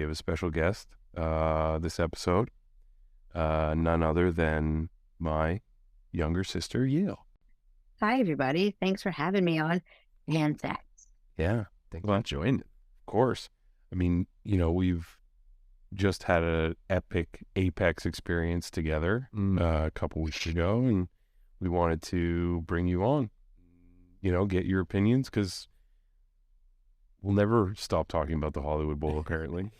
have a special guest this episode, none other than my younger sister, Yael. Hi, everybody. Thanks for having me on. And Yeah, Thanks for joining. of course. I mean, we've just had an epic Apex experience together a couple weeks ago, and we wanted to bring you on, get your opinions, because we'll never stop talking about the Hollywood Bowl, apparently.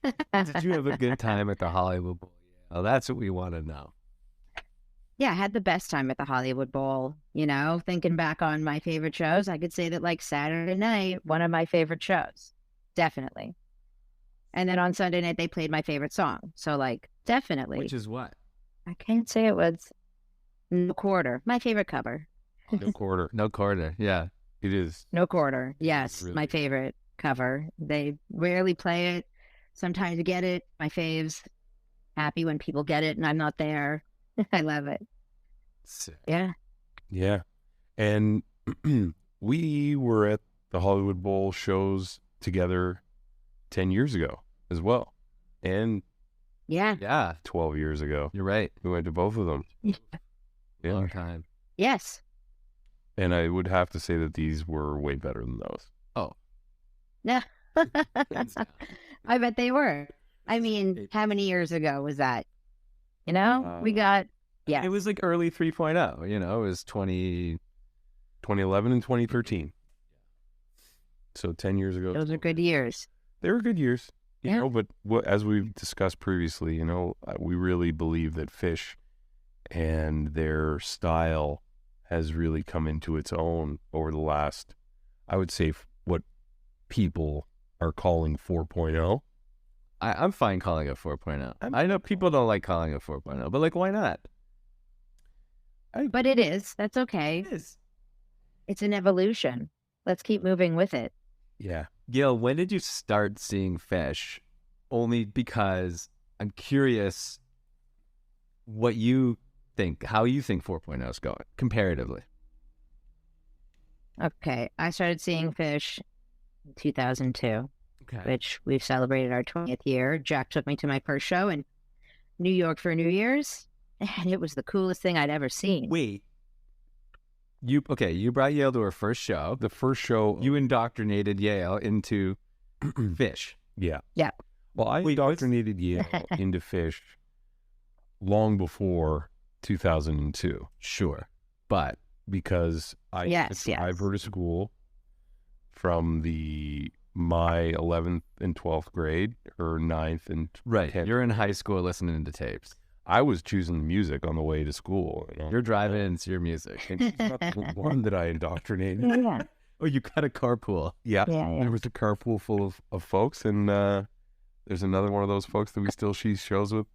Did you have a good time at the Hollywood Bowl? Oh, that's what we want to know. Yeah, I had the best time at the Hollywood Bowl. Thinking back on my favorite shows, I could say that like Saturday night, one of my favorite shows. Definitely. And then on Sunday night, they played my favorite song. So definitely. Which is what? I can't say it was No Quarter. My favorite cover. No quarter. No quarter. Yeah. It is. No Quarter. Yes, Really? my favorite cover. They rarely play it. Sometimes you get it. My faves. Happy when people get it and I'm not there. I love it. Sick. Yeah. Yeah. And we were at the Hollywood Bowl shows together 10 years ago as well. And Yeah. Yeah. 12 years ago. You're right. We went to both of them. Yeah. Long time. Yes. And I would have to say that these were way better than those. Oh. Yeah. Hands down. I bet they were. I mean, how many years ago was that? We got, yeah. It was like early 3.0. It was 2011 and 2013. So 10 years ago. Those are good years. They were good years. Yeah. But as we've discussed previously, we really believe that Fish and their style has really come into its own over the last, I would say, what people are calling 4.0. I'm fine calling it 4.0. I know people don't like calling it 4.0, but why not? But it is. That's okay. It is. It's an evolution. Let's keep moving with it. Yeah. Gil, when did you start seeing Fish? Only because I'm curious what you think, how you think 4.0 is going comparatively. Okay. I started seeing Fish in 2002, Okay. which we've celebrated our 20th year. Jack took me to my first show in New York for New Year's, and it was the coolest thing I'd ever seen. Wait. You brought Yael to her first show. The first show. You indoctrinated Yael into Fish. Yeah. Yeah. Well, I indoctrinated Yael into Fish long before 2002. Sure. But Because I Yes, yes. drive her to school from my 11th and 12th grade, her 9th and right, 10th. you're in high school listening to tapes. I was choosing the music on the way to school. You're driving to your music. And she's not the one that I indoctrinated. Yeah. Oh, you got a carpool. Yeah. Yeah. There was a carpool full of folks, and there's another one of those folks that we still see shows with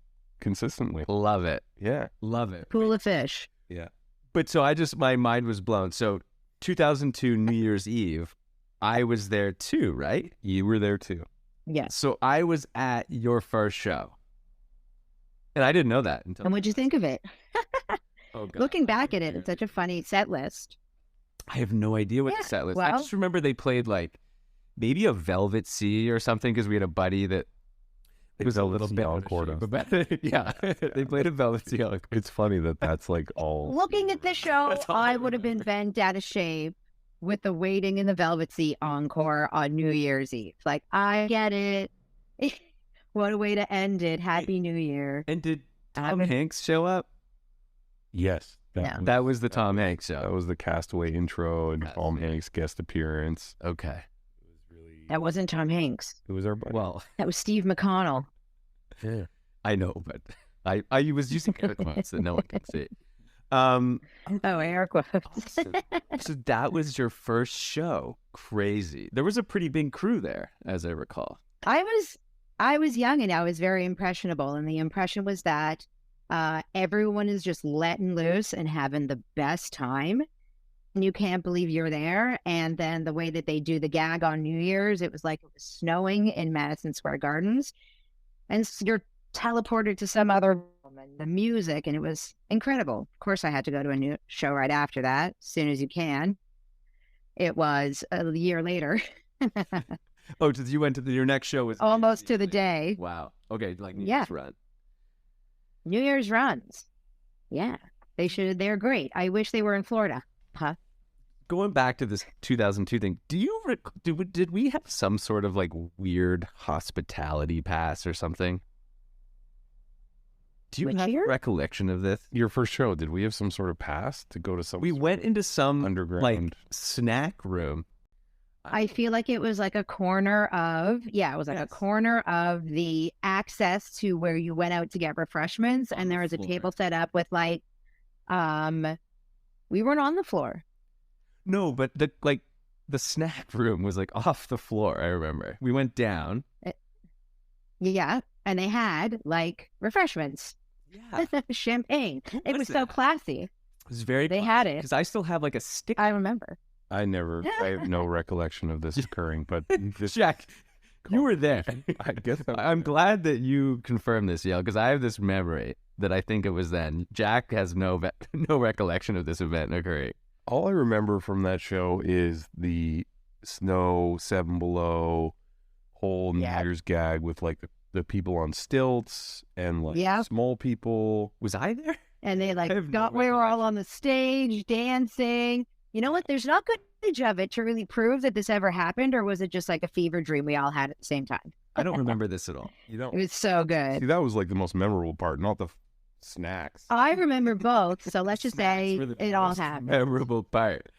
consistently. Love it. Yeah. Love it. Pool of Fish. Yeah. But so my mind was blown. So 2002 New Year's Eve, I was there too, right? You were there too. Yes. So I was at your first show. And I didn't know that until... And what'd you think of it? Oh, God. Looking back at it, it's such a funny set list. I have no idea what Yeah, the set list. I well- just remember they played maybe a Velvet Sea or something because we had a buddy that was a little bit out of Encore. shape. Yeah, they played a Velvet Sea encore. It's funny that that's all. Looking at the show, That's all I I would have been bent out of shape with the Waiting in the Velvet Sea encore on New Year's Eve. I get it. What a way to end it. Happy New Year. And did Tom Hanks show up? Yes. No. That was the Tom Hanks That show. was the Castaway intro and Tom Castaway. Hanks guest appearance. Okay. That wasn't Tom Hanks. It was our buddy. Well, That was Steve McConnell. Yeah. I know, but I was using air quotes that no one can see. Um, Oh, air quotes. Awesome. So that was your first show. Crazy. There was a pretty big crew there, as I recall. I was young and I was very impressionable. And the impression was that everyone is just letting loose and having the best time. And you can't believe you're there. And then the way that they do the gag on New Year's, it was like it was snowing in Madison Square Gardens. And you're teleported to some other room and the music, and it was incredible. Of course, I had to go to a new show right after that, as soon as you can. It was a year later. Oh, you went to your next show was New Year's almost to Eve, the like- day. Wow. Okay, like New Yeah. Year's run. New Year's runs. Yeah, they're great. I wish they were in Florida. Huh? Going back to this 2002 thing, did we have some sort of like weird hospitality pass or something? Do you Which have year? a recollection of this? Your first show, did we have some sort of pass to go to some We sort went of into some underground? like snack room. I feel like it was like a corner of, it was like a Yes. corner of the access to where you went out to get refreshments. On And the there was a floor. table set up with like, we weren't on the floor. No, but the snack room was like off the floor. I remember we went down. Yeah. And they had like refreshments, Yeah, champagne. What It was was so that? classy. it was very. They had it. because I still have like a stick. I remember. I have no recollection of this occurring, but this, Jack, you were there. I guess I'm glad that you confirmed this, Yael, because I have this memory that I think it was then. Jack has no recollection of this event occurring. all I remember from that show is the snow, 7 Below, whole New Yeah. Year's gag with like the people on stilts and like Yeah. small people. Was I there? And they I like have no we were all on the stage dancing. You know what? There's not good footage of it to really prove that this ever happened, or was it just like a fever dream we all had at the same time? I don't remember this at all. You know, It was so good. see, that was like the most memorable part, not the snacks. I remember both, so let's just Snacks say were the it all most happened. Memorable part.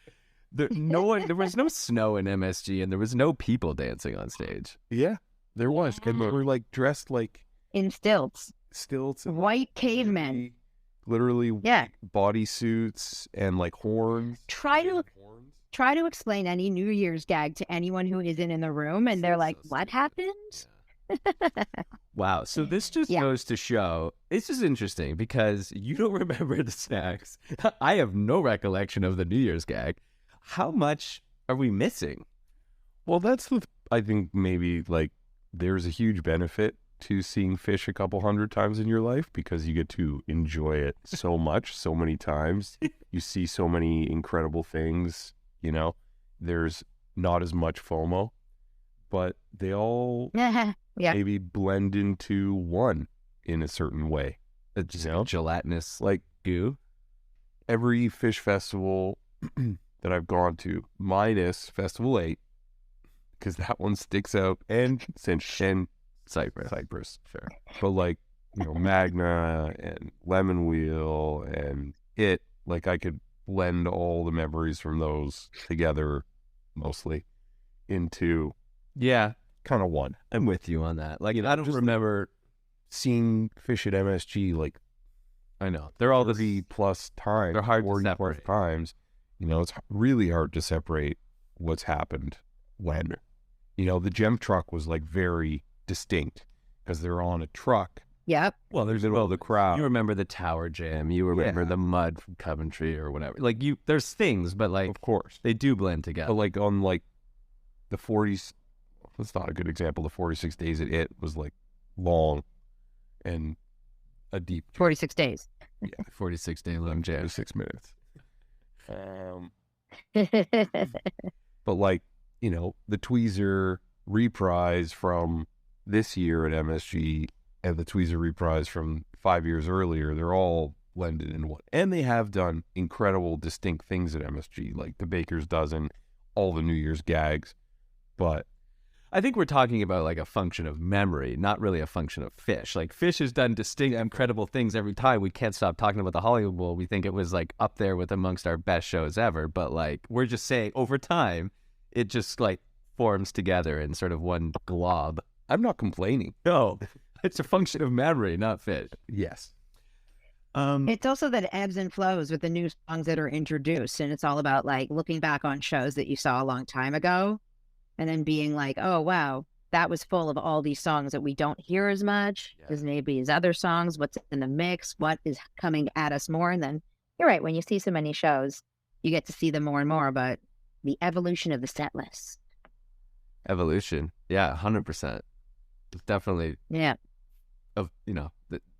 There was no snow in MSG, and there was no people dancing on stage. Yeah, there was. And we were like dressed like In stilts. stilts and White cavemen. literally Yeah. bodysuits and like horns. Try to Horns. try to explain any New Year's gag to anyone who isn't in the room, and they're So like, stupid. "What happened?" Wow. So this just Yeah. goes to show, it's just interesting because you don't remember the snacks. I have no recollection of the New Year's gag. How much are we missing? Well, that's the. I think maybe like there's a huge benefit to seeing fish a couple hundred times in your life because you get to enjoy it so much, so many times. You see so many incredible things. You know, there's not as much FOMO, but they all Yeah. maybe blend into one in a certain way. It's just You know? gelatinous Like goo. every fish festival that I've gone to, minus Festival 8, because that one sticks out, and Cypress. Sure. But like, you know, Magna and Lemon Wheel and like I could blend all the memories from those together mostly into Yeah, kind of one. I'm with you on that. Like, You know, I don't just remember. Seeing fish at MSG like I know. They're all 30 plus times, they're hard to 40 plus separate. times. You know, it's really hard to separate what's happened when. You know, the gem truck was like very distinct because they're on a truck. Yep. Well, there's The crowd. You remember the Tower Jam. You remember Yeah. the mud from Coventry or whatever. Like there's things, but like Of course. they do blend together. But like on like the 40s, that's not a good example. The 46 Days at It was like long and a deep 46 days. 46-day long jam. 6 minutes. But like, you know, the Tweezer reprise from this year at MSG and the Tweezer reprise from 5 years earlier, they're all blended in one. And they have done incredible, distinct things at MSG, like the Baker's Dozen, all the New Year's gags. But I think we're talking about like a function of memory, not really a function of fish. Like fish has done distinct, incredible things every time. We can't stop talking about the Hollywood Bowl. We think it was like up there with amongst our best shows ever. But like we're just saying over time, it just like forms together in sort of one glob. I'm not complaining. No, it's a function of memory, not fish. Yes. It's also that it ebbs and flows with the new songs that are introduced. And it's all about like looking back on shows that you saw a long time ago and then being like, oh, wow, that was full of all these songs that we don't hear as much as maybe as other songs. What's in the mix? What is coming at us more? And then you're right. When you see so many shows, you get to see them more and more. But the evolution of the set list. Evolution. Yeah, 100%. It's definitely Yeah.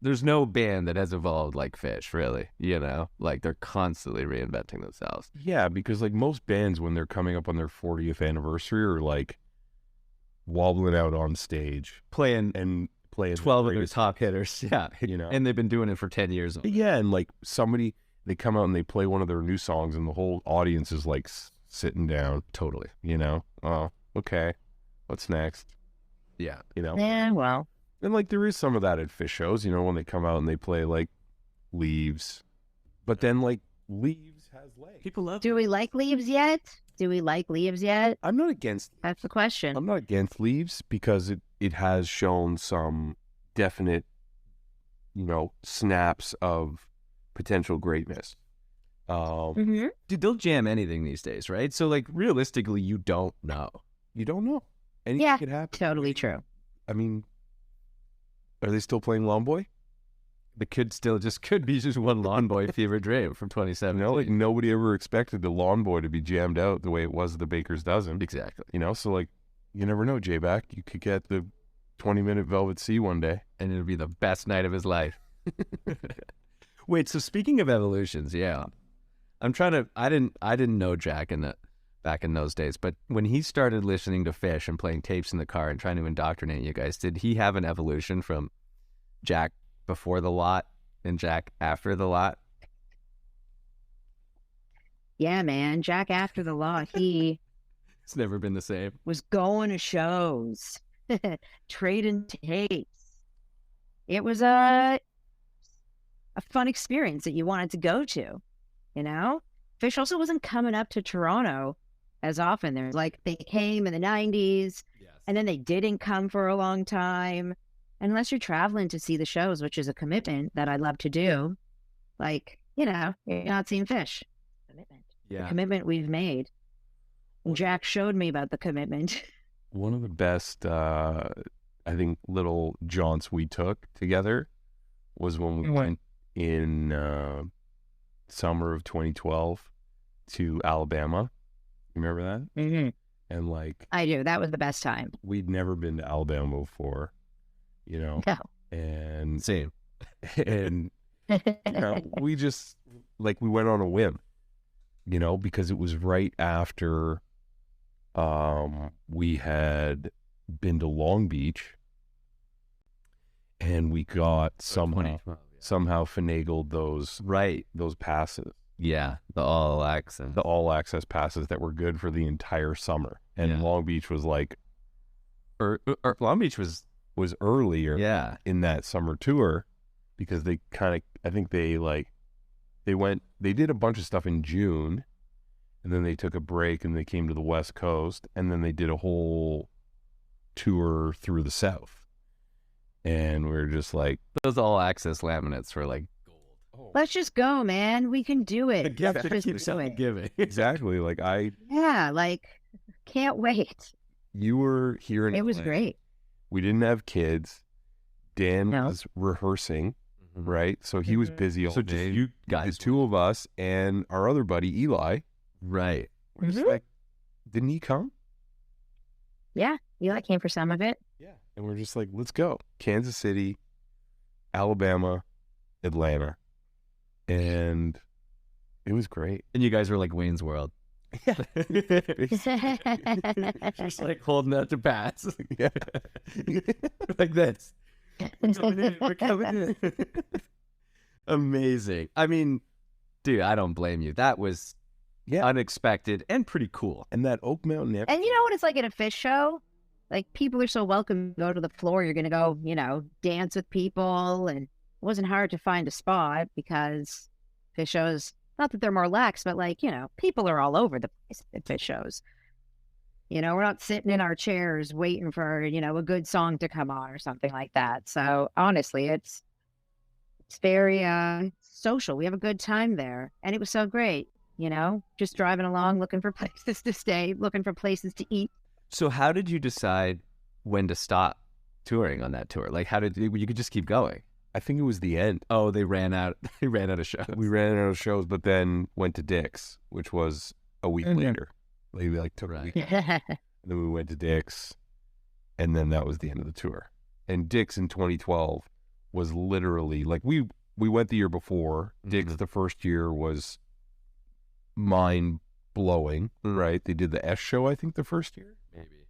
there's no band that has evolved like Fish, really. You know, like they're constantly reinventing themselves. Yeah, because like most bands, when they're coming up on their 40th anniversary, are like wobbling out on stage playing and playing 12 the of their greatest top hits, hitters. Yeah. you know. And they've been doing it for 10 years. Yeah, and like they come out and they play one of their new songs, and the whole audience is like sitting down. Totally. You know, oh, okay, what's next? Yeah. You know, Yeah, well, and like there is some of that at Fish shows. You know, when they come out and they play like Leaves, but then like Leaves has legs. People love do we like Leaves yet? Do we like Leaves yet? I'm not against. That's the question. I'm not against Leaves because it has shown some definite, you know, snaps of potential greatness. Mm-hmm. Dude, they'll jam anything these days, right? So, like, realistically, you don't know. You don't know. Anything Yeah, could happen. totally true. I mean, are they still playing Lawn Boy? It could be just one Lawn Boy fever dream from 2017. You know, like nobody ever expected the Lawn Boy to be jammed out the way it was the Baker's Dozen. Exactly. You know, so like, you never know, J-Back. You could get the 20-minute Velvet Sea one day. And it'll be the best night of his life. Wait, so speaking of evolutions, yeah. I didn't know Jack back in those days, but when he started listening to Fish and playing tapes in the car and trying to indoctrinate you guys, did he have an evolution from Jack before the lot and Jack after the lot? Yeah, man. Jack after the law, he It's never been the same. was going to shows, trading tapes. It was a fun experience that you wanted to go to, you know? Fish also wasn't coming up to Toronto as often. There's like, they came in the 90s, and then they didn't come for a long time. Unless you're traveling to see the shows, which is a commitment that I'd love to do. Like, you know, you're not seeing Fish. Commitment. Yeah. The commitment we've made. And Jack showed me about the commitment. One of the best, I think, little jaunts we took together was when we went in summer of 2012 to Alabama. You remember that? Mm-hmm. And like, I do. That was the best time. we'd never been to Alabama before, you know, No. and Same. you know, we just like we went on a whim, you know, because it was right after we had been to Long Beach, and we got somehow finagled those passes, the all access. the all access passes that were good for the entire summer. And Yeah. Long Beach was like Long Beach was earlier yeah. in that summer tour, because they kind of, I think they did a bunch of stuff in June, and then they took a break and they came to the West Coast, and then they did a whole tour through the South. And we were just like, Those all access laminates were like gold. Let's just go, man. We can do it. Let's just do it. Giving. exactly, like Yeah, like, can't wait. you were here in It was LA. great. We didn't have kids. Dan No. was rehearsing, right? So he was busy all So day. just you the guys two of us and our other buddy, Eli, right. were just Mhm. like, didn't he come? Yeah, Eli came for some of it. Yeah. And we're just like, let's go. Kansas City, Alabama, Atlanta. And it was great. And you guys were like Wayne's World. Just like holding out to pass. Yeah. Like this. We're coming in. Amazing. I mean, dude, I don't blame you. That was unexpected and pretty cool. And that Oak Mountain. And you know what it's like at a Fish show? Like, people are so welcome to go to the floor. You're going to go, you know, dance with people. And it wasn't hard to find a spot because Fish shows, not that they're more lax, but like, you know, people are all over the place at Fish shows. You know, we're not sitting in our chairs waiting for, you know, a good song to come on or something like that. So honestly, it's very social. We have a good time there. And it was so great, you know, just driving along, looking for places to stay, looking for places to eat. So how did you decide when to stop touring on that tour? Like, how did you could just keep going? I think it was the end. Oh, they ran out. They ran out of shows. We ran out of shows, but then went to Dick's, which was a week later. Like, we took a week. And then we went to Dick's, and then that was the end of the tour. And Dick's in 2012 was literally like we went the year before. Dick's the first year was mind blowing, right? They did the S show, I think, the first year. Maybe.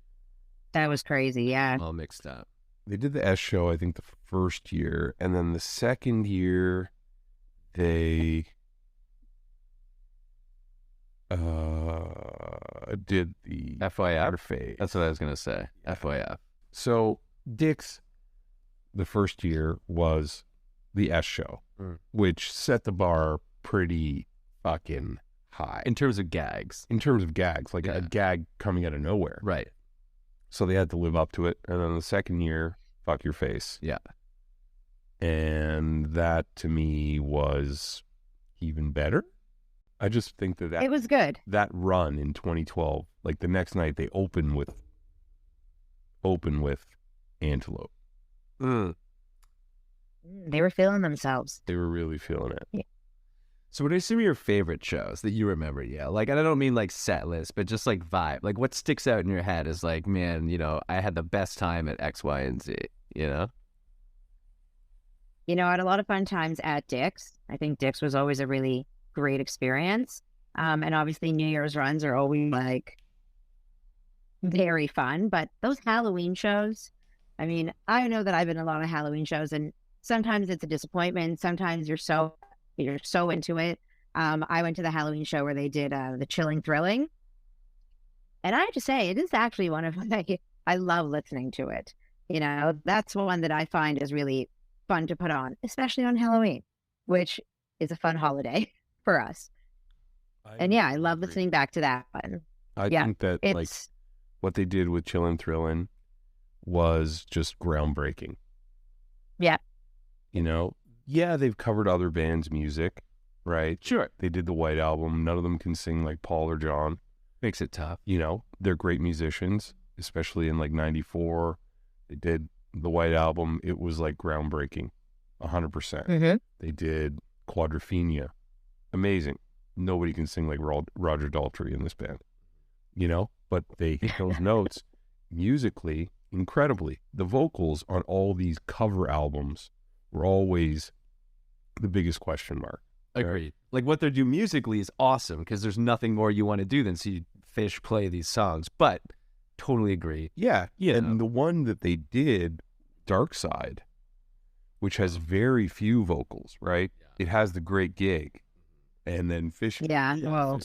That was crazy. Yeah. All mixed up. They did the S show, I think, the first year, and then the second year they did the FYF? phase. That's what I was going to say. FYF. So Dick's, the first year was the S show, which set the bar pretty fucking high. In terms of gags. In terms of gags, like Yeah. a gag coming out of nowhere. Right. So they had to live up to it. And then the second year, fuck your face. Yeah. And that to me was even better. I just think that It was good. that run in 2012, like the next night they open with Antelope. They were feeling themselves. They were really feeling it. Yeah. So what are some of your favorite shows that you remember? Yeah. Like, and I don't mean like set list, but just like vibe. Like what sticks out in your head is like, man, you know, I had the best time at X, Y, and Z, you know? You know, I had a lot of fun times at Dick's. I think Dick's was always a really great experience. And obviously New Year's runs are always like very fun, but those Halloween shows, I mean, I know that I've been to a lot of Halloween shows and sometimes it's a disappointment. Sometimes you're so into it. I went to the Halloween show where they did the Chilling Thrilling. And I have to say, it is actually one of my, I love listening to it. You know, that's one that I find is really fun to put on, especially on Halloween, which is a fun holiday for us. And yeah, I love listening back to that one. I think that like It's, what they did with Chillin' Thrillin' was just groundbreaking. yeah, You know, yeah, they've covered other bands' music, right? Sure. They did the White Album. None of them can sing like Paul or John. Makes it tough. You know, they're great musicians, especially in like 94. They did the White Album. It was like groundbreaking, 100%. They did Quadrophenia. Amazing. Nobody can sing like Roger Daltrey in this band, you know, but they hit those notes musically incredibly. The vocals on all these cover albums were always the biggest question mark. Agreed. Like what they do musically is awesome because there's nothing more you want to do than see Fish play these songs. But totally agree. Yeah. You And know. the one that they did, Dark Side, which has very few vocals, right? It has the Great Gig. And then Fish. yeah, well,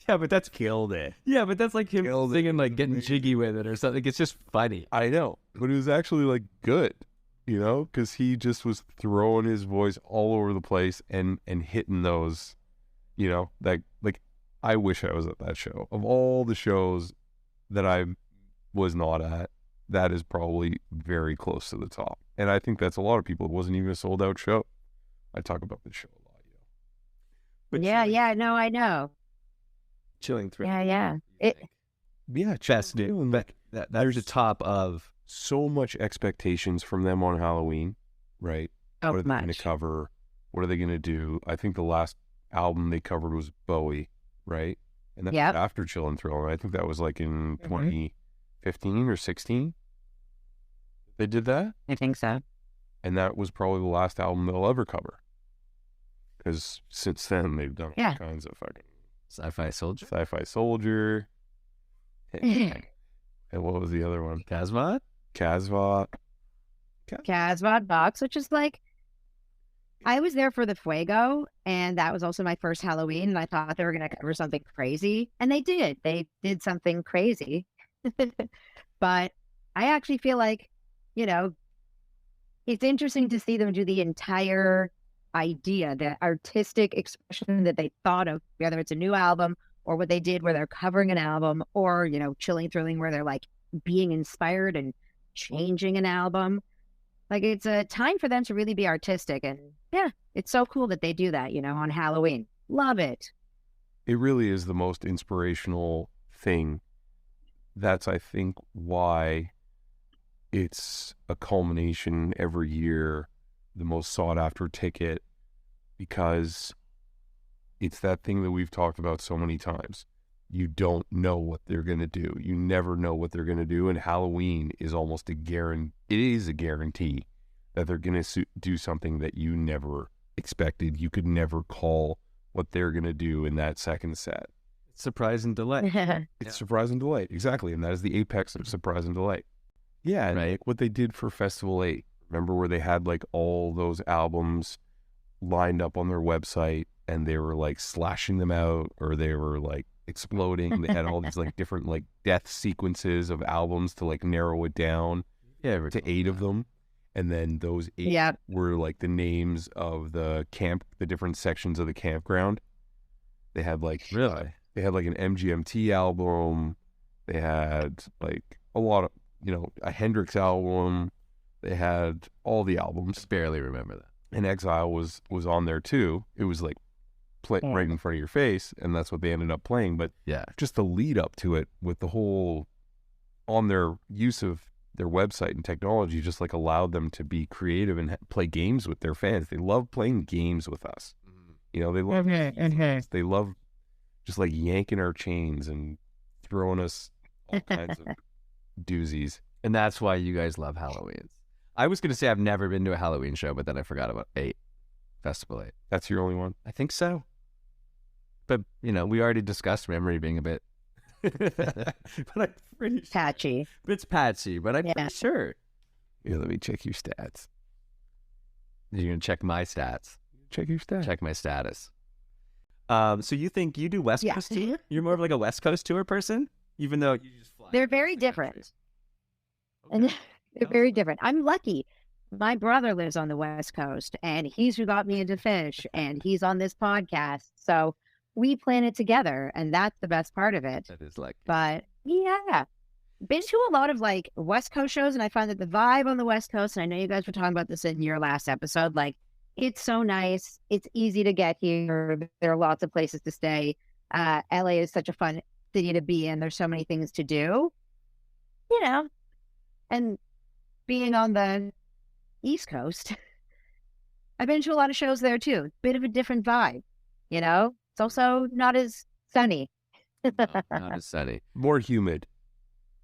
Yeah, but that's killed it. Yeah, but that's like him singing, like getting jiggy with it or something. It's just funny. I know. But it was actually like good, you know, because he just was throwing his voice all over the place and hitting those, you know, like I wish I was at that show. Of all the shows that I was not at, that is probably very close to the top. And I think that's a lot of people. It wasn't even a sold out show. I talk about this show a lot, you know. But yeah, no, I know. Chilling Thrill. Yeah. It, Yeah, Best new. But there's a top of so much expectations from them on Halloween, right? oh, What are they going to much. cover? What are they going to do? I think the last album they covered was Bowie, right? And that's Yep. after Chill and Thrill. And I think that was like in 2015 or 16. They did that. I think so. And that was probably the last album they'll ever cover. Because since then, they've done all Yeah. kinds of fucking Sci-Fi Soldier. Sci-Fi Soldier. And what was the other one? Kazmat? Casbah. Casbah Box, which is like, I was there for the Fuego, and that was also my first Halloween, and I thought they were going to cover something crazy, and they did. They did something crazy. But I actually feel like, you know, it's interesting to see them do the entire idea, the artistic expression that they thought of, whether it's a new album or what they did where they're covering an album, or, you know, Chilling Thrilling where they're like being inspired and changing an album. Like, it's a time for them to really be artistic. And yeah, it's so cool that they do that, you know, on Halloween. Love it. It really is the most inspirational thing. That's, I think, why it's a culmination every year, the most sought after ticket, because it's that thing that we've talked about so many times. You don't know what they're going to do. You never know what they're going to do. And Halloween is almost a guarantee. It is a guarantee that they're going to do something that you never expected. You could never call what they're going to do in that second set. Surprise and delight. It's surprise and delight. Exactly. And that is the apex of surprise and delight. Yeah. And Right. like what they did for Festival 8. Remember where they had like all those albums lined up on their website and they were like slashing them out or they were like exploding. They had all these like different like death sequences of albums to like narrow it down Yeah. to 8 of them. And then those 8 Yeah. were like the names of the different sections of the campground. They had like Really? they had like an MGMT album. They had like a lot of, a Hendrix album. They had all the albums. Barely remember that. And Exile was on there too. It was like right in front of your face, and that's what they ended up playing. But Yeah. just the lead up to it with the whole on their use of their website and technology just like allowed them to be creative and play games with their fans. They love playing games with us. They love they love just like yanking our chains and throwing us all kinds of doozies. And that's why you guys love Halloween. I was going to say I've never been to a Halloween show, but then I forgot about Festival 8. That's your only one? I think so. But, we already discussed memory being a bit... but I'm pretty sure. Patchy. It's patchy, but I'm pretty sure. Yeah, let me check your stats. You're going to check my stats. Check your stats. Check my status. So you think you do West Coast tour? You're more of like a West Coast tour person? Even though you just fly. They're very different. And they're very different. I'm lucky. My brother lives on the West Coast, and he's who got me into fish, and he's on this podcast. So we plan it together, and that's the best part of it. That is like... But yeah, been to a lot of like West Coast shows, and I find that the vibe on the West Coast, and I know you guys were talking about this in your last episode, like it's so nice. It's easy to get here. There are lots of places to stay. LA is such a fun city to be in. There's so many things to do, and being on the East Coast, I've been to a lot of shows there too. Bit of a different vibe, It's also not as sunny. not as sunny. More humid.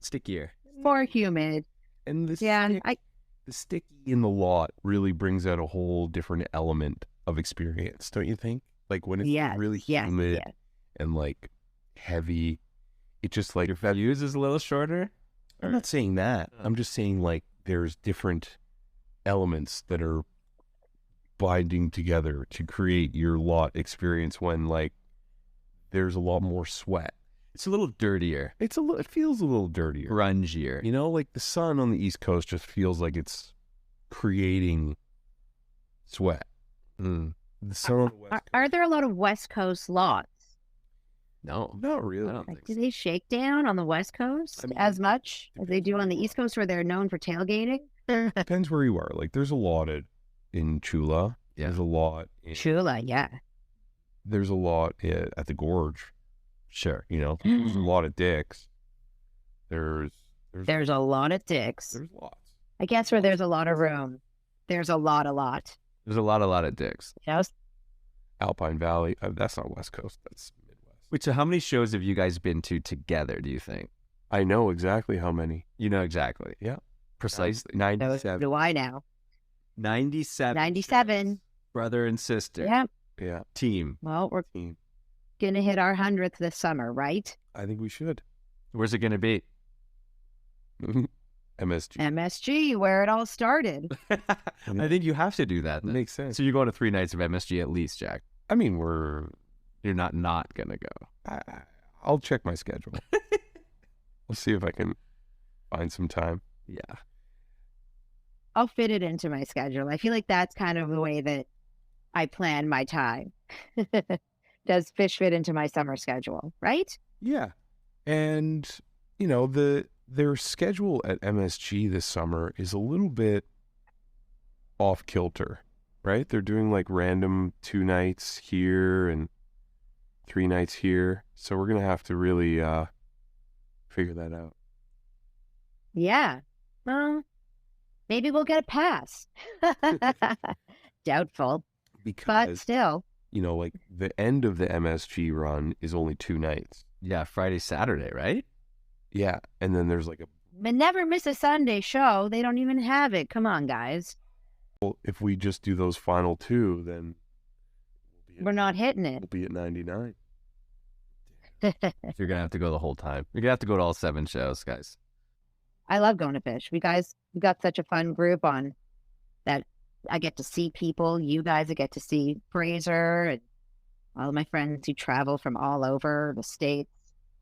Stickier. More humid. And the sticky in the lot really brings out a whole different element of experience, don't you think? Like when it's really humid and like heavy, it just like... Your fuse is a little shorter? I'm not saying that. I'm just saying like there's different elements that are binding together to create your lot experience when like there's a lot more sweat. It's a little dirtier. It feels a little dirtier. Grungier. Like the sun on the East Coast just feels like it's creating sweat. The sun on the West Coast. Are there a lot of West Coast lots? No. Not really. I don't Like, think do so. they shake down on the West Coast as much as they do on the East Coast where they're known for tailgating? Depends where you are. Like there's a lot in Chula. Yeah. There's a lot in, Chula, yeah. there's a lot at the Gorge. Sure. There's a lot of dicks. There's a lot of dicks. There's lots. I guess where there's a lot of room, there's a lot. There's a lot of dicks. Alpine Valley. That's not West Coast. That's Midwest. Wait, so how many shows have you guys been to together, do you think? I know exactly how many. You know exactly. Yeah. Precisely. 97. Do I now? 97. 97. shows. Brother and sister. Yeah. Yeah. Team. Well, we're Team. going to hit our 100th this summer, right? I think we should. Where's it going to be? MSG. MSG, where it all started. I think you have to do that. Then. Makes sense. So you're going to 3 nights of MSG at least, Jack. I mean, You're not going to go. I'll check my schedule. We'll see if I can find some time. Yeah. I'll fit it into my schedule. I feel like that's kind of the way that I plan my time. Does fish fit into my summer schedule, right? Yeah. And, their schedule at MSG this summer is a little bit off kilter, right? They're doing like random 2 nights here and 3 nights here. So we're going to have to really figure that out. Yeah. Well, maybe we'll get a pass. Doubtful, but Because, still. like the end of the MSG run is only 2 nights. Yeah, Friday, Saturday, right? Yeah. And then there's like But never miss a Sunday show. They don't even have it. Come on, guys. if we just do those final 2, then We're not hitting we'll it. be at 99. You're gonna have to go the whole time. You're gonna have to go to all 7 shows, guys. I love going to fish. We got such a fun group on that. I get to see people. You guys, I get to see Fraser and all of my friends who travel from all over the states.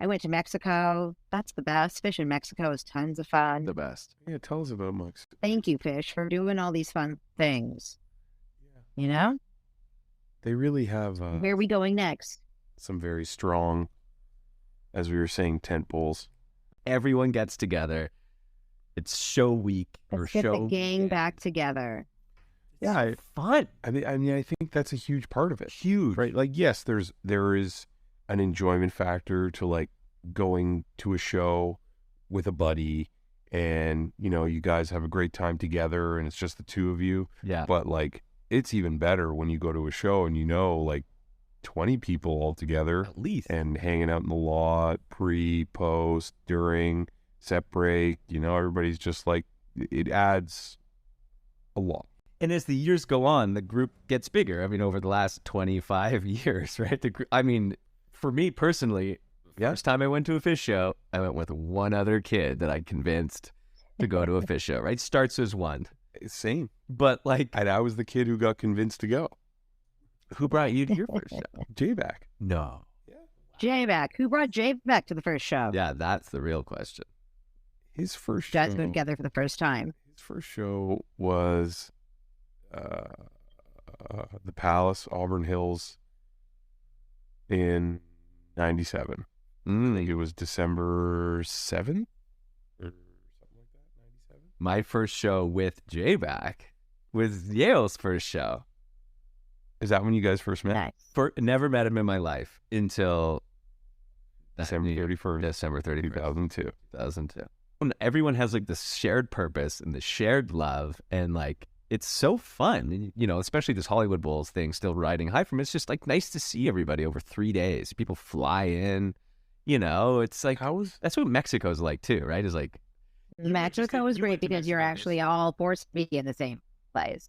I went to Mexico. That's the best. Fish in Mexico is tons of fun. The best. Yeah, tell us about Mux. Thank you, Fish, for doing all these fun things. Yeah. You know? They really have Where are we going next? some very strong, as we were saying, tent poles. Everyone gets together. It's show week or Let's get show the gang back together. Yeah, fun. I mean, I think that's a huge part of it. Huge. Right? Like, yes, there is an enjoyment factor to like going to a show with a buddy and, you know, you guys have a great time together and it's just the two of you. Yeah. But like, it's even better when you go to a show and you know, like 20 people all together At least. and hanging out in the lot, pre, post, during, set break, you know, everybody's just like, it adds a lot. And as the years go on, the group gets bigger. I mean, over the last 25 years, right? I mean, for me personally, first time I went to a fish show, I went with one other kid that I convinced to go to a fish show, right? Starts as one. Same. But like, And I was the kid who got convinced to go. who brought you to your first show? J-Back. No. Jay back. Who brought Jay back to the first show? Yeah, that's the real question. His first You guys show, got together for the first time. his first show was the Palace, Auburn Hills in 97. I think it was December 7th or something like that, 97. My first show with J-Back was Yale's first show. Is that when you guys first met? Nice. Never met him in my life until December 31st, December 31st, 2002. 2002. When everyone has like this shared purpose and the shared love, and like it's so fun, you know, especially this Hollywood Bowls thing still riding high from it. It's just like nice to see everybody over 3 days. People fly in, you know, it's like that's what Mexico's like too, right? Is like Mexico was great because you're actually all forced to be in the same place.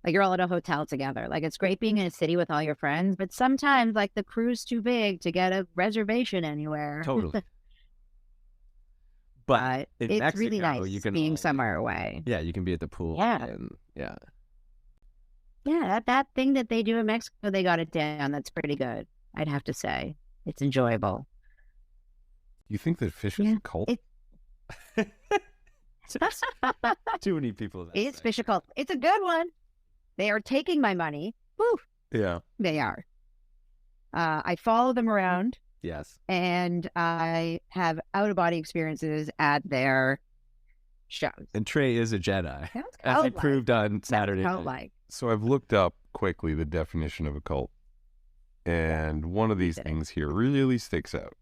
Like you're all at a hotel together. Like it's great being in a city with all your friends, but sometimes like the crew's too big to get a reservation anywhere. totally. But in it's Mexico, really nice you can being somewhere away. Yeah, you can be at the pool. Yeah. And, yeah. Yeah, that thing that they do in Mexico, they got it down. That's pretty good, I'd have to say. It's enjoyable. You think that fish is a cult? Too many people. It's fish a cult. It's a good one. They are taking my money. Woo. Yeah. They are. I follow them around. Yes. And I have out-of-body experiences at their shows. And Trey is a Jedi, Sounds as I cult-like. proved on Saturday Sounds night. cult-like. So I've looked up quickly the definition of a cult. And one of these things here really sticks out.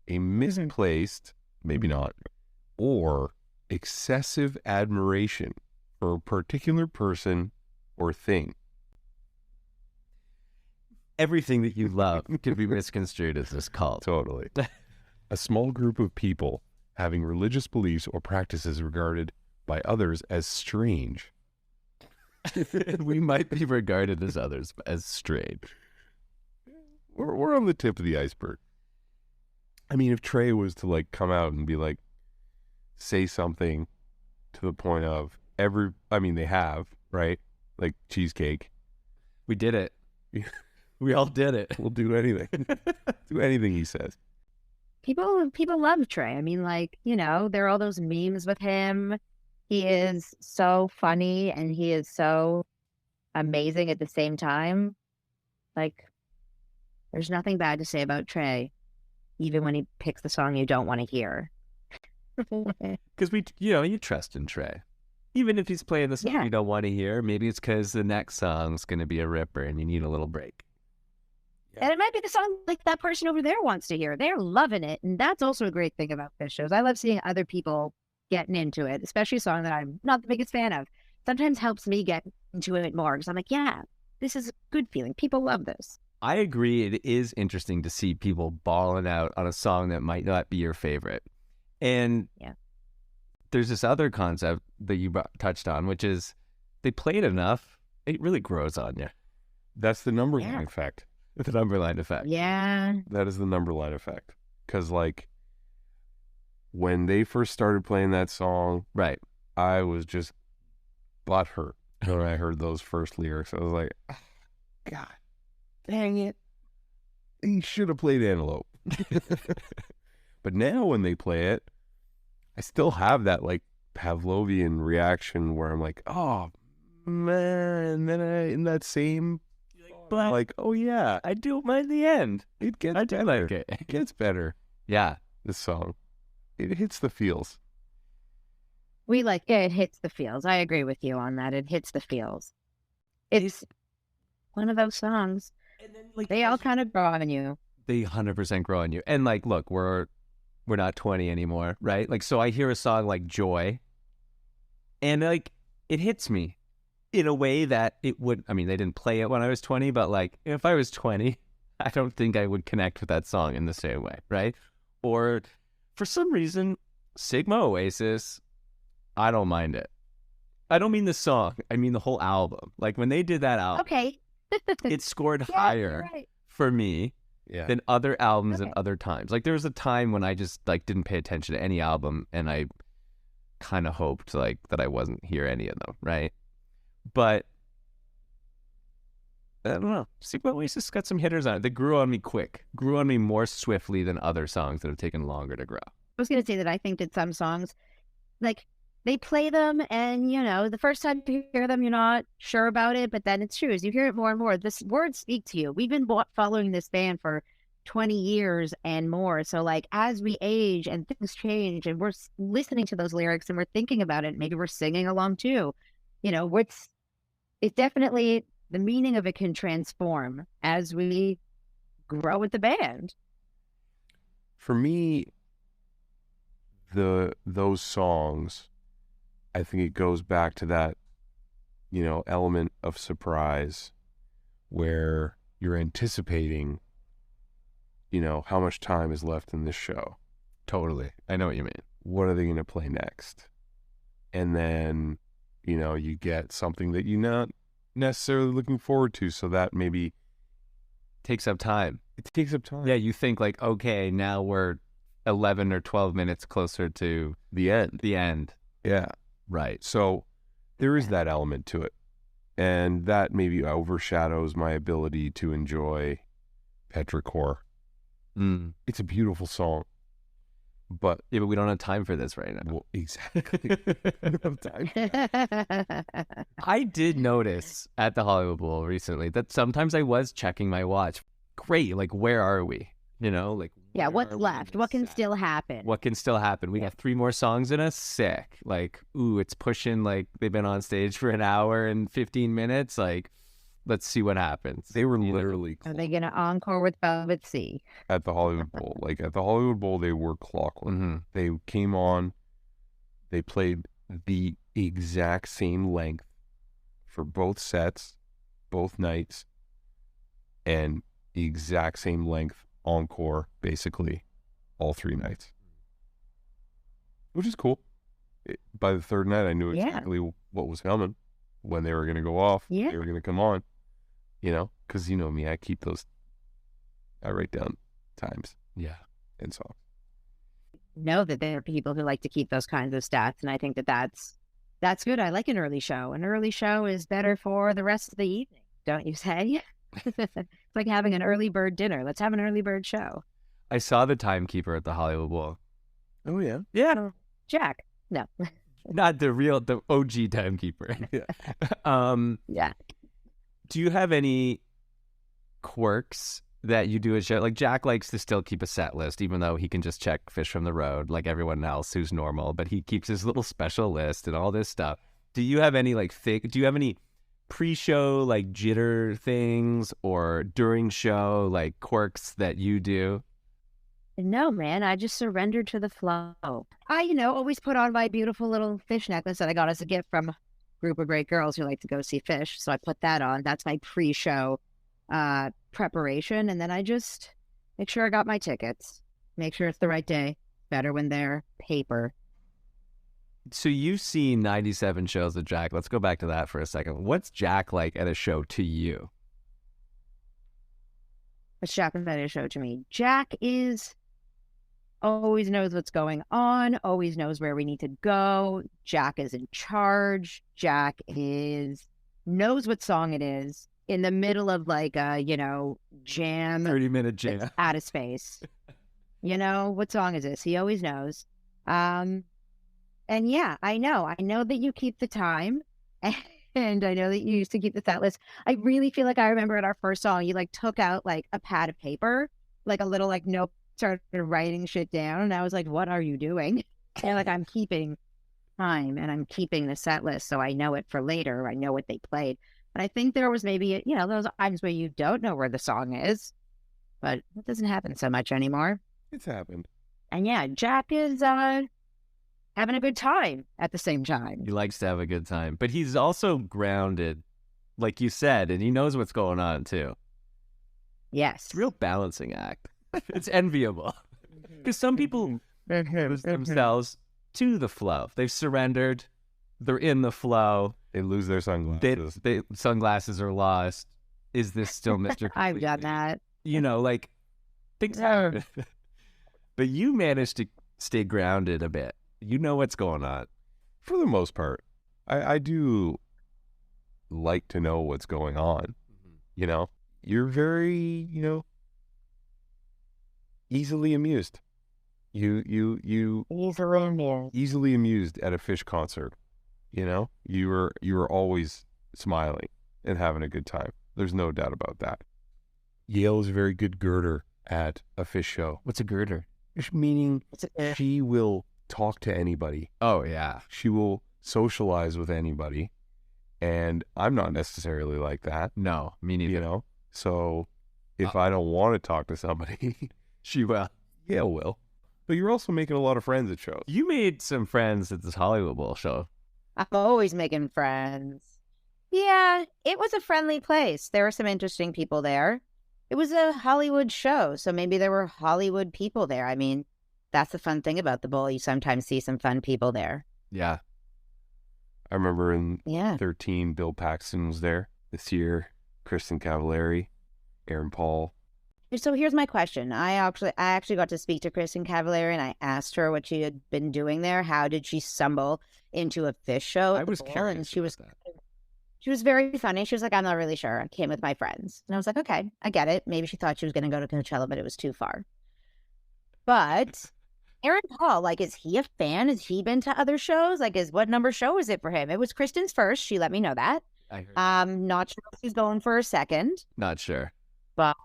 A misplaced, maybe not, or excessive admiration for a particular person or thing. Everything that you love could be misconstrued as this cult. Totally. A small group of people having religious beliefs or practices regarded by others as strange. We might be regarded as others as strange. We're on the tip of the iceberg. I mean, if Trey was to like come out and be like, say something to the point of they have, right? Like cheesecake. We did it. We all did it. We'll do anything. Do anything he says. People love Trey. I mean, like, you know, there are all those memes with him. He is so funny and he is so amazing at the same time. Like, there's nothing bad to say about Trey, even when he picks the song you don't want to hear. Because you trust in Trey. Even if he's playing the song you don't want to hear, maybe it's because the next song's going to be a ripper and you need a little break. And it might be the song like that person over there wants to hear. They're loving it. And that's also a great thing about fish shows. I love seeing other people getting into it, especially a song that I'm not the biggest fan of. Sometimes helps me get into it more because I'm like, yeah, this is a good feeling. People love this. I agree. It is interesting to see people balling out on a song that might not be your favorite. And there's this other concept that you touched on, which is they play it enough, it really grows on you. That's the number one effect. The number line effect. Yeah. That is the number line effect. Because, like, when they first started playing that song, Right. I was just butthurt when I heard those first lyrics. I was like, "Ah, God dang it. He should have played Antelope." But now when they play it, I still have that, like, Pavlovian reaction where I'm like, oh, man. And then in that same, But like, oh, yeah, I do mind the end. it gets I do better. like it. It gets better, Yeah. this song. It hits the feels. It hits the feels. I agree with you on that. It hits the feels. It's one of those songs. And then, like, They all kind of grow on you. they 100% grow on you. And like, look, we're not 20 anymore, right? Like, so I hear a song like Joy, and like it hits me in a way that it would. I mean, they didn't play it when I was 20, but like if I was 20, I don't think I would connect with that song in the same way, right? Or for some reason, Sigma Oasis, I don't mind it. I don't mean the song. I mean the whole album. Like when they did that album, Okay. it scored Yeah, you're higher right. for me Yeah. than other albums Okay. at other times. Like there was a time when I just like didn't pay attention to any album, and I kind of hoped like that I wasn't hear any of them, right? But I don't know. Sigma Oasis got some hitters on it. They grew on me quick, grew on me more swiftly than other songs that have taken longer to grow. I was going to say that I think that some songs, like, they play them and, the first time you hear them, you're not sure about it, but then it's true. As you hear it more and more, this words speak to you. We've been following this band for 20 years and more. So, like, as we age and things change and we're listening to those lyrics and we're thinking about it, maybe we're singing along too. It's definitely, the meaning of it can transform as we grow with the band. For me, those songs, I think it goes back to that, element of surprise where you're anticipating, how much time is left in this show. Totally. I know what you mean. What are they going to play next? And then, you get something that you're not necessarily looking forward to. So that maybe Takes up time. it takes up time. Yeah, you think like, okay, now we're 11 or 12 minutes closer to The end. the end. Yeah. Right. So there is that element to it. And that maybe overshadows my ability to enjoy Petrichor. Mm. It's a beautiful song. But Yeah, but we don't have time for this right now. well, exactly. I don't have time. I did notice at the Hollywood Bowl recently that sometimes I was checking my watch. Great, like where are we? Like Yeah, where what's are we in left? the What can set? still happen? What can still happen? We got 3 more songs in us. Sick. Like, ooh, it's pushing. Like they've been on stage for an hour and 15 minutes. Like, let's see what happens. They were You know? literally Are they going to encore with Velvet Sea? at the Hollywood Bowl. Like at the Hollywood Bowl, they were clockwork. Mhm. They came on, they played the exact same length for both sets, both nights, and the exact same length encore, basically, all 3 nights. Which is cool. By the third night, I knew Yeah. exactly what was coming, when they were going to go off, Yeah. they were going to come on, because you know me, I write down times Yeah. and songs. Know that there are people who like to keep those kinds of stats, and I think that that's good. I like an early show. An early show is better for the rest of the evening, don't you say? It's like having an early bird dinner. Let's have an early bird show. I saw the timekeeper at the Hollywood Bowl. Oh, yeah? Yeah. Jack. No. Not the OG timekeeper. Yeah. Yeah. Do you have any quirks that you do at show? Like Jack likes to still keep a set list, even though he can just check Fish from the Road like everyone else who's normal, but he keeps his little special list and all this stuff. Do you have any do you have any pre-show like jitter things or during show like quirks that you do? No, man, I just surrendered to the flow. I, always put on my beautiful little fish necklace that I got as a gift from a group of great girls who like to go see fish. So I put that on. That's my pre-show preparation. And then I just make sure I got my tickets, make sure it's the right day. Better when they're paper. So you've seen 97 shows of Jack. Let's go back to that for a second. What's Jack like at a show to you? What's Jack Benedict show to me? Jack is always knows what's going on, always knows where we need to go. Jack is in charge. Jack is knows what song it is in the middle of like a, jam. 30-minute jam. Out of space. What song is this? He always knows. And yeah, I know that you keep the time. And I know that you used to keep the set list. I really feel like I remember at our first song, you like took out like a pad of paper, like a little like note, started writing shit down. And I was like, what are you doing? And like, I'm keeping time and I'm keeping the set list. So I know it for later. I know what they played. And I think there was maybe, those times where you don't know where the song is, but it doesn't happen so much anymore. It's happened. And yeah, Jack is having a good time at the same time. He likes to have a good time, but he's also grounded, like you said, and he knows what's going on too. Yes. It's a real balancing act. It's enviable. Because some people lose themselves to the flow. They've surrendered. They're in the flow. They lose their sunglasses. Sunglasses are lost. Is this still Mr. I've done that. Like things happen. But you managed to stay grounded a bit. You know what's going on. For the most part. I do like to know what's going on. Mm-hmm. You're very, easily amused. You easily amused at a Fish concert. You were always smiling and having a good time. There's no doubt about that. Yael is a very good girder at a Fish show. What's a girder? Meaning she will talk to anybody. Oh, yeah. She will socialize with anybody. And I'm not necessarily like that. No, me neither. So if I don't want to talk to somebody, she will. Yael will. But you're also making a lot of friends at shows. You made some friends at this Hollywood Bowl show. I'm always making friends. Yeah, it was a friendly place. There were some interesting people there. It was a Hollywood show, so maybe there were Hollywood people there. I mean, that's the fun thing about the bowl. You sometimes see some fun people there. Yeah. I remember in 13, Bill Paxton was there. This year, Kristen Cavallari, Aaron Paul. So here's my question. I actually got to speak to Kristen Cavallari, and I asked her what she had been doing there. How did she stumble into a Fish show? I was curious. And she was very funny. She was like, I'm not really sure. I came with my friends. And I was like, okay, I get it. Maybe she thought she was going to go to Coachella, but it was too far. But Aaron Paul, like, is he a fan? Has he been to other shows? Like, what number show is it for him? It was Kristen's first. She let me know that. Not sure if he's going for a second. Not sure. But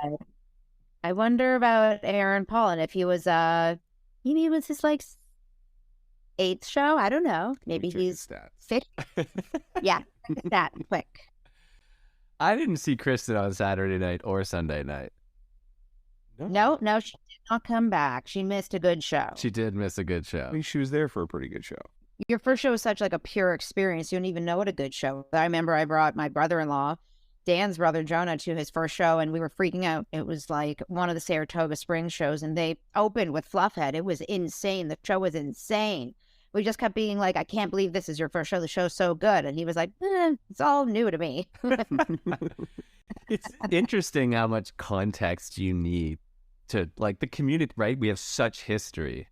I wonder about Aaron Paul and if he was, maybe it was his, like, 8th show. I don't know. Maybe he's 5th. Yeah, that quick. I didn't see Kristen on Saturday night or Sunday night. No, she did not come back. She missed a good show. She did miss a good show. I mean, she was there for a pretty good show. Your first show is such like a pure experience. You don't even know what a good show is. I remember I brought my brother-in-law, Dan's brother, Jonah, to his first show, and we were freaking out. It was like one of the Saratoga Springs shows, and they opened with Fluffhead. It was insane. The show was insane. We just kept being like, I can't believe this is your first show. The show's so good. And he was like, it's all new to me. It's interesting how much context you need to, like, the community, right? We have such history.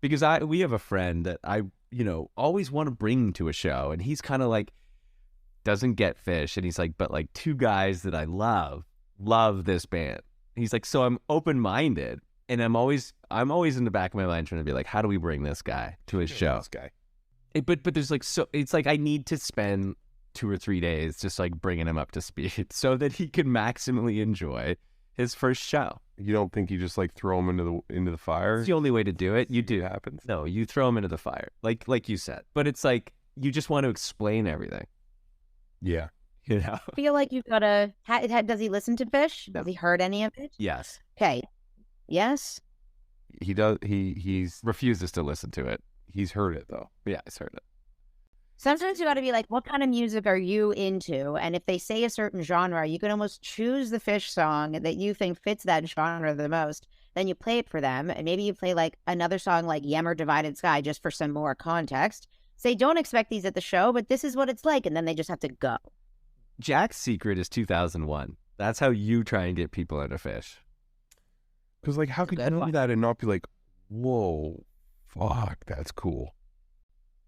Because we have a friend that I, always want to bring to a show. And he's kind of like, doesn't get Fish. And he's like, but like 2 guys that I love this band. And he's like, so I'm open-minded. And I'm always in the back of my mind trying to be like, how do we bring this guy to his show? This guy. But there's like, so it's like I need to spend 2 or 3 days just like bringing him up to speed so that he can maximally enjoy his first show. You don't think you just like throw him into the fire? It's the only way to do it. You do. It happens. No, you throw him into the fire, like you said. But it's like you just want to explain everything. Yeah. I feel like you've got to. Does he listen to Fish? Has he heard any of it? Yes. Okay. Yes. He does. He's refuses to listen to it. He's heard it though. Yeah, he's heard it. Sometimes you got to be like, what kind of music are you into? And if they say a certain genre, you can almost choose the Fish song that you think fits that genre the most. Then you play it for them. And maybe you play like another song like Yemmer Divided Sky just for some more context. Say, don't expect these at the show, but this is what it's like. And then they just have to go. Jack's secret is 2001. That's how you try and get people into Fish. Because, like, how could you Good do one. that and not be like, whoa, fuck, that's cool.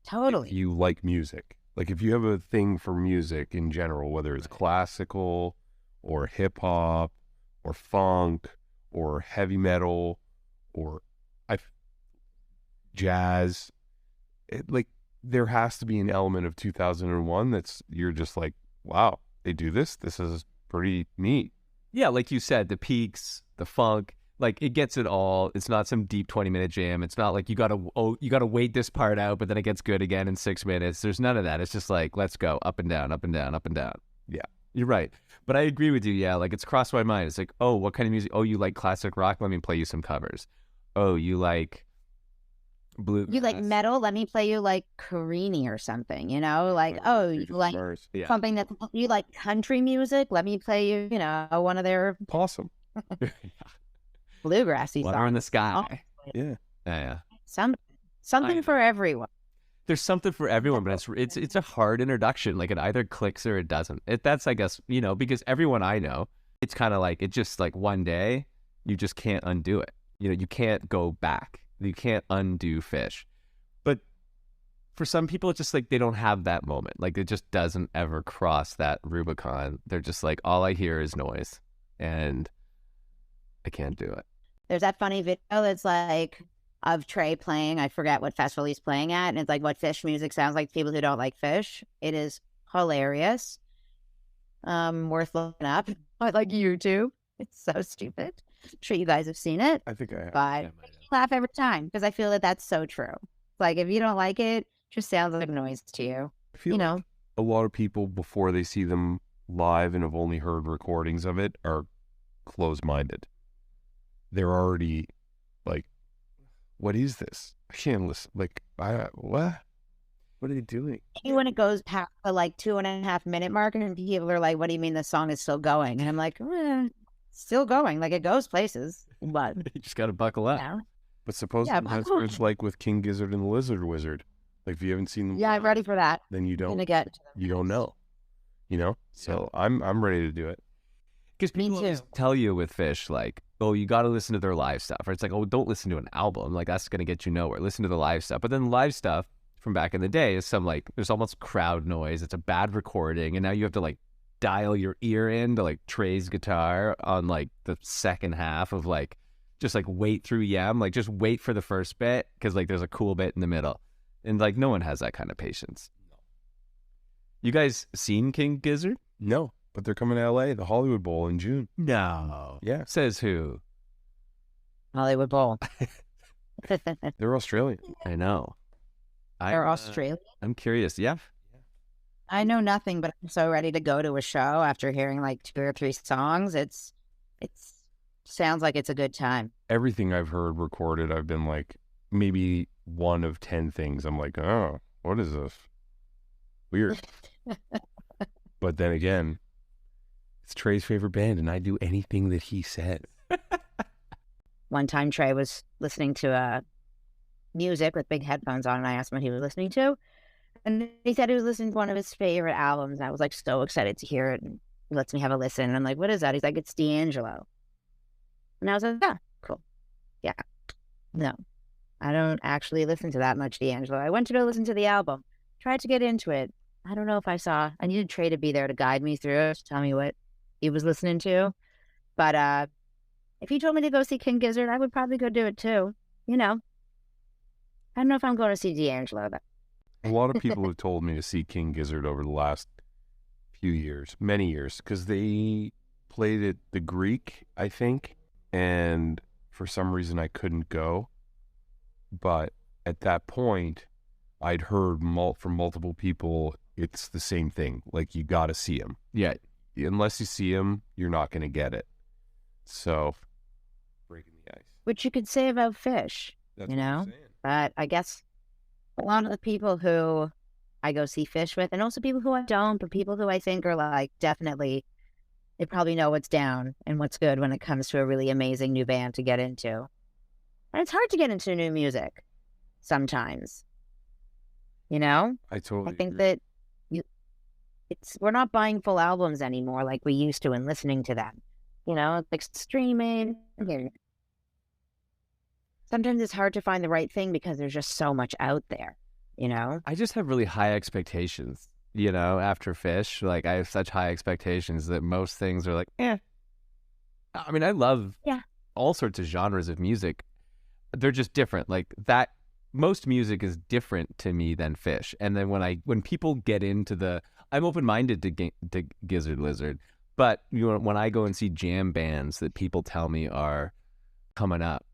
Totally. If you like music. Like, if you have a thing for music in general, whether it's classical or hip-hop or funk or heavy metal or jazz, like, there has to be an element of 2001 that's, you're just like, wow, they do this? This is pretty neat. Yeah, like you said, the peaks, the funk, like it gets it all. It's not some deep 20-minute jam. It's not like you gotta wait this part out, but then it gets good again in 6 minutes. There's none of that. It's just like, let's go up and down, up and down, up and down. Yeah. You're right. But I agree with you. Yeah, like it's crossed my mind. It's like, oh, what kind of music? Oh, you like classic rock? Let me play you some covers. Oh, you like bluegrass? You like metal? Let me play you like Carini or something, you know? Like, oh, you like Yeah. something that you like country music? Let me play you, you know, one of their Possum. bluegrassy Water in the songs. sky. Yeah. Yeah. Something for everyone. There's something for everyone, but it's a hard introduction. Like it either clicks or it doesn't. That's, I guess, you know, because everyone I know, it's kind of like, it just like one day you just can't undo it. You know, you can't go back. You can't undo Fish. But for some people, it's just like they don't have that moment. Like it just doesn't ever cross that Rubicon. They're just like, all I hear is noise and I can't do it. There's that funny video that's like of Trey playing, I forget what festival he's playing at, and it's like what Fish music sounds like to people who don't like Fish. It is hilarious. Worth looking up on like YouTube. It's so stupid. I'm sure you guys have seen it. I think I have. But I laugh every time because I feel that that's so true. Like if you don't like it, it just sounds like noise to you. I feel You like know, a lot of people, before they see them live and have only heard recordings of it, are closed-minded. They're already like, what is this? I can't listen. Like, what? What are they doing? when it goes past the like 2.5 minute mark, and people are like, "What do you mean the song is still going?" And I'm like, "Still going. Like it goes places, but You just got to buckle up. you know." But supposedly that's what it's like with King Gizzard and the Lizard Wizard. Like, if you haven't seen them, Yeah, I'm ready for that. then you I'm gonna don't get you don't know. You know? So I'm ready to do it. Because Me people always too. tell you with Fish, like, oh, you got to listen to their live stuff. Or it's like, oh, don't listen to an album. Like, that's going to get you nowhere. Listen to the live stuff. But then live stuff from back in the day is some, like, there's almost crowd noise. It's a bad recording. And now you have to, like, dial your ear in to, like, Trey's guitar on, like, the second half of, like, just, like, wait through Yam. Like, just wait for the first bit because, like, there's a cool bit in the middle. And, like, no one has that kind of patience. You guys seen King Gizzard? No, but they're coming to LA, the Hollywood Bowl in June. No. Yeah. Says who? Hollywood Bowl. They're Australian. I know. They're Australian. I'm curious. Yeah. I know nothing, but I'm so ready to go to a show after hearing like 2 or 3 songs. It's sounds like it's a good time. Everything I've heard recorded, I've been like, maybe one of 10 things. I'm like, oh, what is this? Weird. But then again, it's Trey's favorite band, and I do anything that he said. One time Trey was listening to music with big headphones on, and I asked him what he was listening to. And he said he was listening to one of his favorite albums. And I was like so excited to hear it. And he lets me have a listen. And I'm like, what is that? He's like, it's D'Angelo. And I was like, yeah, cool. Yeah. No, I don't actually listen to that much D'Angelo. I went to go listen to the album, tried to get into it. I don't know if I needed Trey to be there to guide me through it, to tell me what he was listening to. But if he told me to go see King Gizzard, I would probably go do it too. You know, I don't know if I'm going to see D'Angelo, though. A lot of people have told me to see King Gizzard over the last few years, many years, because they played at the Greek, I think, and for some reason I couldn't go. But at that point, I'd heard from multiple people, it's the same thing. Like, you got to see him. Yeah. Unless you see him, you're not going to get it. So, breaking the ice. Which you could say about Fish, That's you what I'm know? saying. But I guess a lot of the people who I go see Fish with, and also people who I don't, but people who I think are like definitely, they probably know what's down and what's good when it comes to a really amazing new band to get into. And it's hard to get into new music sometimes. You know? I totally I think agree. that we're not buying full albums anymore like we used to and listening to them. You know, it's like streaming. Sometimes it's hard to find the right thing because there's just so much out there, you know? I just have really high expectations, you know, after Fish. Like, I have such high expectations that most things are like, eh. I mean, I love all sorts of genres of music. They're just different. Like, that, most music is different to me than Fish. And then when people get into I'm open-minded to Gizzard Lizard, but you know, when I go and see jam bands that people tell me are coming up,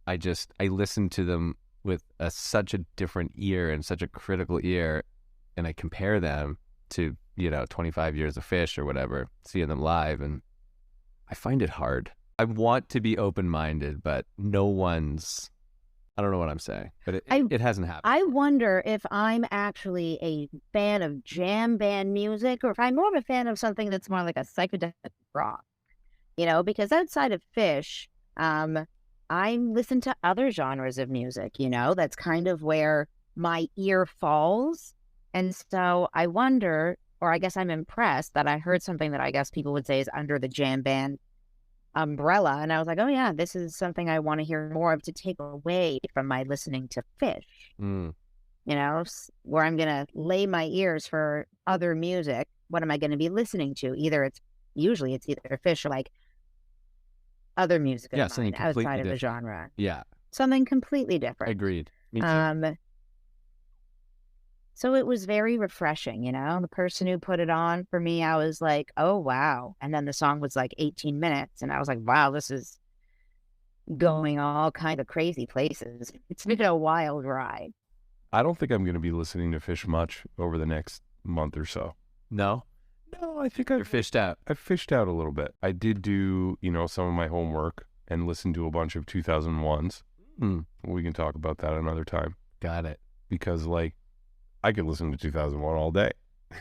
I listen to them with such a different ear and such a critical ear, and I compare them to, you know, 25 years of Fish or whatever, seeing them live, and I find it hard. I want to be open-minded, but I don't know what I'm saying, but it hasn't happened. I wonder if I'm actually a fan of jam band music or if I'm more of a fan of something that's more like a psychedelic rock, you know, because outside of Fish, I listen to other genres of music, you know, that's kind of where my ear falls. And so I wonder, or I guess I'm impressed that I heard something that I guess people would say is under the jam band umbrella. And I was like, oh yeah, this is something I want to hear more of to take away from my listening to Fish, you know, where I'm going to lay my ears for other music. What am I going to be listening to? Usually it's either Fish or like other music of mine outside of the genre. Yeah. Something completely different. Agreed. Me too. So it was very refreshing, you know? The person who put it on for me, I was like, oh, wow. And then the song was like 18 minutes. And I was like, wow, this is going all kind of crazy places. It's been a wild ride. I don't think I'm going to be listening to Fish much over the next month or so. No? No, I think You're fished out. I've fished out a little bit. I did do, you know, some of my homework and listen to a bunch of 2001s. We can talk about that another time. Got it. Because, like, I could listen to 2001 all day.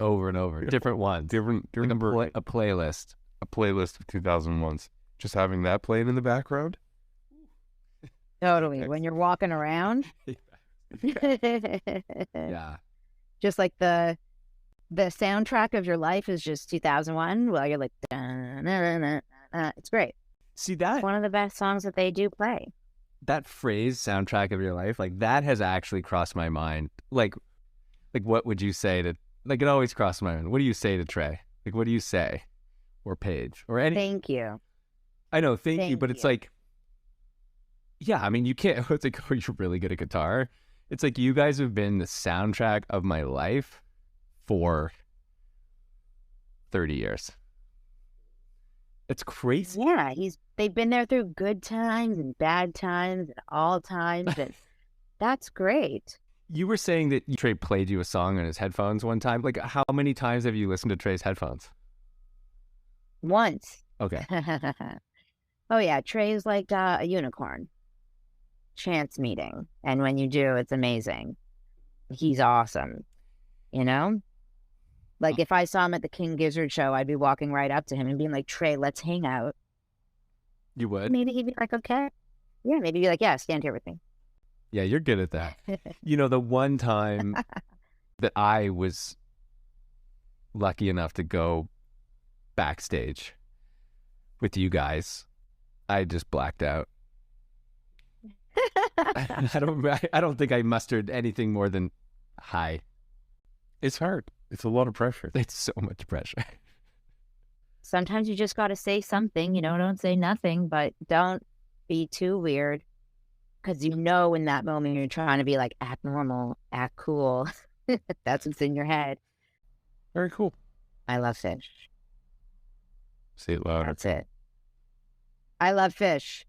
Over and over. Different ones. Different like a playlist. A playlist of 2001s. Just having that playing in the background. Totally. When you're walking around. Yeah. Just like the soundtrack of your life is just 2001. Well, you're like, it's great. See, that? It's one of the best songs that they do play. That phrase, soundtrack of your life, like that has actually crossed my mind. Like what would you say to, like it always crossed my mind. What do you say to Trey? Like, what do you say? Or Paige? Or any? Thank you. I know, thank you, but it's like, yeah, I mean, you can't, it's like, oh, you're really good at guitar. It's like, you guys have been the soundtrack of my life for 30 years. It's crazy. Yeah, they've been there through good times and bad times and all times, and that's great. You were saying that Trey played you a song on his headphones one time. Like, how many times have you listened to Trey's headphones? Once. Okay. Oh yeah, Trey's like a unicorn. Chance meeting, and when you do, it's amazing. He's awesome, you know. Like if I saw him at the King Gizzard show, I'd be walking right up to him and being like, Trey, let's hang out. You would? Maybe he'd be like, okay. Yeah, maybe he'd be like, yeah, stand here with me. Yeah, you're good at that. You know, the one time that I was lucky enough to go backstage with you guys, I just blacked out. I don't think I mustered anything more than hi. It's hard. It's a lot of pressure. It's so much pressure. Sometimes you just got to say something, you know, don't say nothing, but don't be too weird. Because you know in that moment you're trying to be like, act normal, act cool. That's what's in your head. Very cool. I love Fish. Say it louder. That's it. I love Fish.